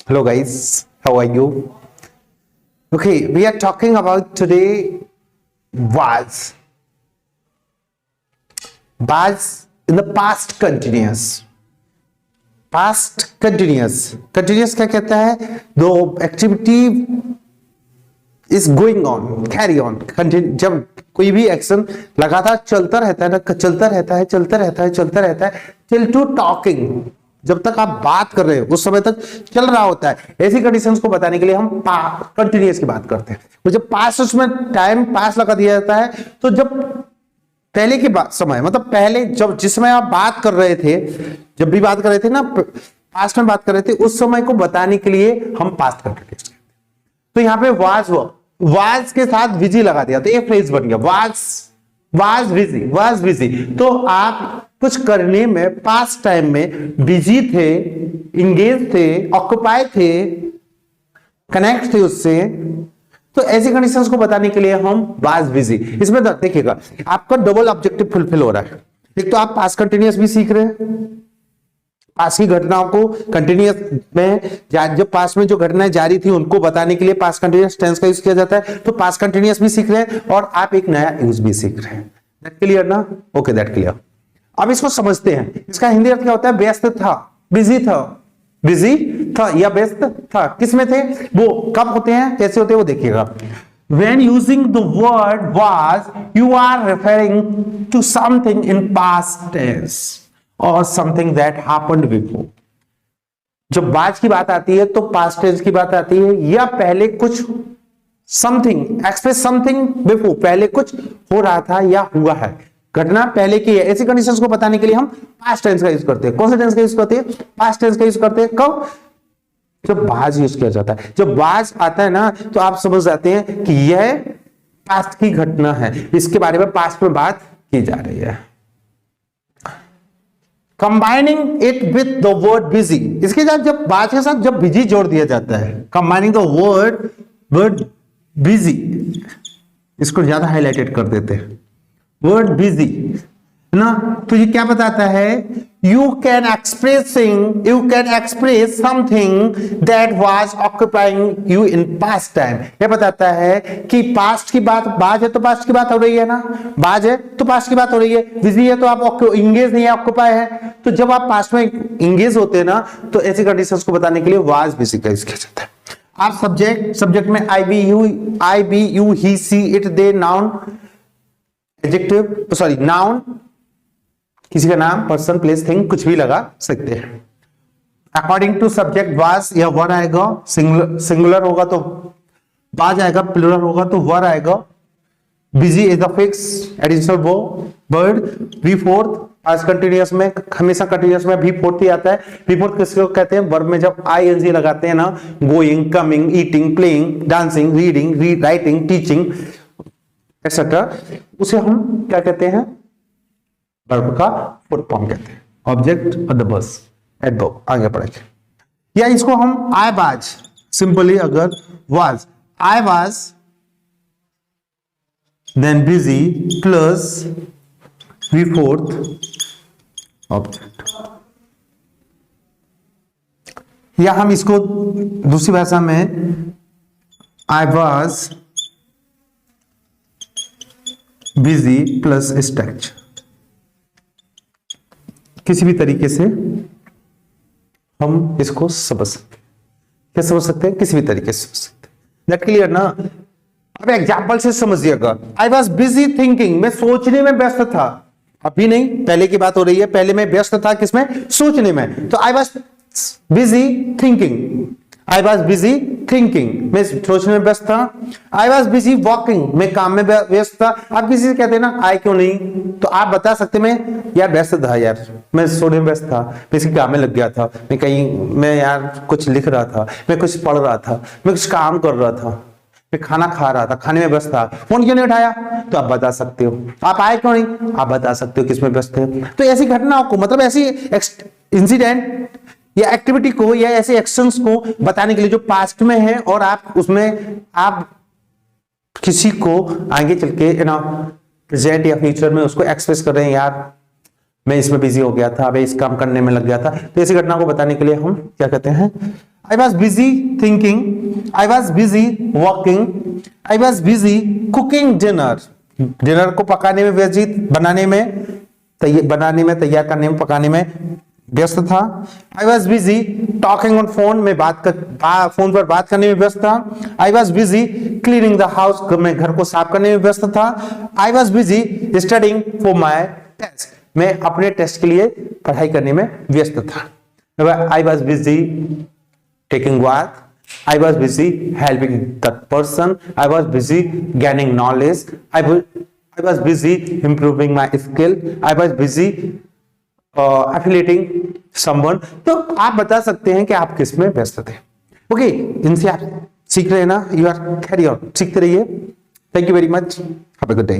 Hello guys, how are you? Okay, we are talking about today was. Was in the past continuous. Past continuous. Continuous क्या कहता है? The activity is going on, carry on. जब कोई भी action लगातार चलता रहता है ना, चलता रहता है till to talking. जब तक आप बात कर रहे हो उस समय तक चल रहा होता है। ऐसी कंडीशंस को बताने के लिए हम कंटिन्यूअस की बात करते हैं। तो जब पास्ट उसमें टाइम पास लगा दिया जाता है, तो जब पहले की बात समय मतलब पहले जब जिसमें आप बात कर रहे थे, जब भी बात कर रहे थे ना, पास्ट में बात कर रहे थे, उस समय को बताने के लिए हम पास्ट कंटिन्यूअस कहते हैं। तो यहाँ पे वाज के साथ विजी लगा दिया तो एक फ्रेज बन गया, वाज बिजी। तो आप कुछ करने में पास्ट टाइम में बिजी थे, इंगेज थे, ऑक्युपाई थे, कनेक्ट थे उससे। तो ऐसी कंडीशंस को बताने के लिए हम वाज बिजी। इसमें देखिएगा आपका डबल ऑब्जेक्टिव फुलफिल हो रहा है। एक तो आप पास्ट कंटिन्यूअस भी सीख रहे हैं, पास्ट की घटनाओं को कंटिन्यूअस में, जब पास्ट में जो घटनाएं जारी थी उनको बताने के लिए पास्ट कंटिन्यूअस टेंस का यूज किया जाता है। तो पास्ट कंटिन्यूअस भी सीख रहे हैं और आप एक नया यूज भी सीख रहे हैं। दैट क्लियर ना? Okay, that clear. अब इसको समझते हैं। इसका हिंदी अर्थ क्या होता है? व्यस्त था, बिजी था या व्यस्त था। किसमें थे? वो कब होते हैं, कैसे होते हैं, वो देखिएगा। When using the word was, you are referring to something in past tense or something that happened before. जब बाज की बात आती है तो पास्ट टेंस की बात आती है, या पहले कुछ समथिंग, एक्सप्रेस समथिंग बिफोर, पहले कुछ हो रहा था या हुआ है, घटना पहले की है। ऐसी कंडीशंस को बताने के लिए हम पास्ट टेंस का यूज करते हैं। कौन सा टेंस का यूज करते हैं? पास्ट टेंस का यूज करते हैं। कब? जब बाज यूज किया जाता है। जब बाज आता है ना, तो आप समझ जाते हैं कि यह पास्ट की घटना है, इसके बारे में पास्ट में बात की जा रही है। Combining it with the word busy, इसके साथ जब बाज के साथ जब बिजी जोड़ दिया जाता है, कंबाइनिंग द वर्ड बिजी, इसको ज्यादा हाईलाइटेड कर देते हैं, वर्ड बिजी ना। तो ये क्या बताता है? You can express something that was occupying you in past time. ये बताता है कि पास्ट की बात, बाज है तो पास्ट की बात हो रही है ना, बाज है तो पास्ट की बात हो रही है, बिजी है तो आप इंगेज नहीं है, ऑक्युपाई है। तो जब आप पास्ट में इंगेज होते हैं ना, तो ऐसी कंडीशंस को बताने के लिए वाज बिजी का यूज किया जाता है। आप सब्जेक्ट में I we you he she it they, noun adjective, sorry noun, किसी का नाम, पर्सन, प्लेस, थिंग, कुछ भी लगा सकते हैं। अकॉर्डिंग टू सब्जेक्ट वाज या वर आएगा, सिंगुलर होगा तो वाज आएगा, प्लूरल होगा तो वर आएगा। Busy is the fix additional word. V fourth आज कंटिन्यूअस में, हमेशा कंटिन्यूअस में वी फोर्थ ही आता है। वी फोर्थ किसको कहते हैं? वर्ब में जब आईएनजी लगाते हैं ना, going, coming, eating, playing, dancing, reading, writing, teaching etcetera, उसे हम क्या कहते हैं? वर्ब का फुल फॉर्म कहते हैं। ऑब्जेक्ट और द बस एडवर्ब, आगे पढ़ेंगे। या इसको हम आई वाज, सिंपली अगर was, I was then busy plus V fourth object. या हम इसको दूसरी भाषा में I was busy plus structure, किसी भी तरीके से हम इसको समझ सकते हैं। क्या समझ सकते हैं? किसी भी तरीके से समझ सकते हैं। दैट क्लियर ना? अब एग्जांपल से समझिएगा। आई वॉज बिजी थिंकिंग, मैं सोचने में व्यस्त था। अभी नहीं, पहले की बात हो रही है। पहले मैं व्यस्त था किसमें? सोचने में। तो I was busy thinking, I was busy thinking, मैं सोचने में व्यस्त था। आई वॉज बिजी वॉकिंग, मैं काम में व्यस्त था। आप किसी से कहते हैं ना आई क्यों नहीं, तो आप बता सकते मैं यार व्यस्त था, यार मैं सोने में व्यस्त था, मैं किसी काम में लग गया था, मैं यार कुछ लिख रहा था, मैं कुछ पढ़ रहा था, मैं कुछ काम कर रहा था, मैं खाना खा रहा था, खाने में व्यस्त था, फोन क्यों नहीं उठाया, तो आप बता सकते हो। आप आए क्यों नहीं, आप बता सकते हो किसमें व्यस्त थे। तो ऐसी घटनाओं को, मतलब ऐसी इंसिडेंट या एक्टिविटी को या ऐसे एक्शंस को बताने के लिए जो पास्ट में है, और आप उसमें आप किसी को आगे चल के प्रेजेंट या फ्यूचर में उसको एक्सप्रेस कर रहे हैं, यार मैं इसमें बिजी हो गया था, मैं इस काम करने में लग गया था। तो ऐसी घटना को बताने के लिए हम क्या कहते हैं? I was busy thinking, I was busy working, I was busy cooking dinner. Dinner को पकाने में व्यस्त, बनाने में तैयार करने में, पकाने में व्यस्त था। I was busy talking on phone, में फोन पर बात करने में व्यस्त था। I was busy cleaning the house, मैं घर को साफ करने में व्यस्त था। I was busy studying for my test, मैं अपने टेस्ट के लिए पढ़ाई करने में व्यस्त था। I was busy taking bath, I was busy helping that person, I was busy gaining knowledge, I was busy improving my skill, I was busy affiliating someone। तो आप बता सकते हैं कि आप किस में व्यस्त थे। ओके, इनसे आप सीख रहे हैं ना, यू आर कैरी ऑन, सीखते रहिए। Thank you very much, have a good day.